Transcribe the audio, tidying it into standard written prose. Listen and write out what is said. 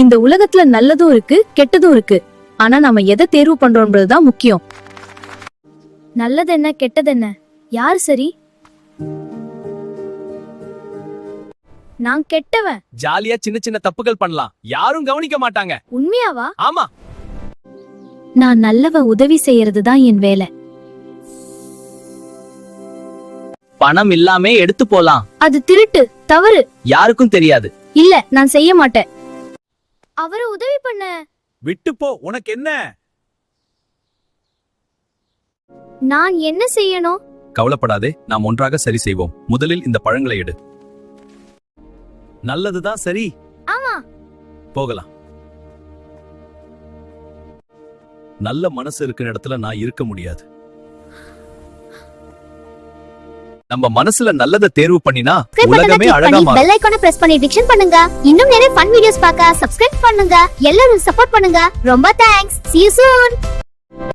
இந்த உலகத்துல நல்லதும் இருக்கு கெட்டதும் இருக்கு. ஆனா நாம எதை தேர்வு பண்றோம்ன்றதுதான் முக்கியம். நல்லது என்ன கெட்டது என்ன, யார் சரி? நான் கெட்டவன். ஜாலியா சின்ன சின்ன தப்புகள் பண்ணலாம், யாரும் கவனிக்க மாட்டாங்க. உண்மையாவா? ஆமா. நான் நல்லவன், உதவி செய்யறதுதான் என் வேலை. பணம் இல்லாம எடுத்து போலாம். அது திருட்டு, தவறு. யாருக்கும் தெரியாது. இல்ல, நான் செய்ய மாட்டேன். அவரை உதவி பண்ண. விட்டு போ, உனக்கு என்ன? நான் என்ன செய்யணும்? கவலைப்படாதே, நாம் ஒன்றாக சரி செய்வோம். முதலில் இந்த பழங்களை எடு. நல்லதுதான் சரி. ஆமா. போகலாம். நல்ல மனசு இருக்கிற இடத்துல நான் இருக்க முடியாது. நம்ம மனசுல நல்லதை தேர்வு பண்ணினா உலகமே அழகா மாறும். பெல் ஐகானை பிரஸ் பண்ணி டிக்ஷன் பண்ணுங்க. இன்னும் நிறைய ஃபன் வீடியோஸ் பார்க்க சப்ஸ்கிரைப் பண்ணுங்க. எல்லாரும் சப்போர்ட் பண்ணுங்க. ரொம்ப தேங்க்ஸ். See you soon.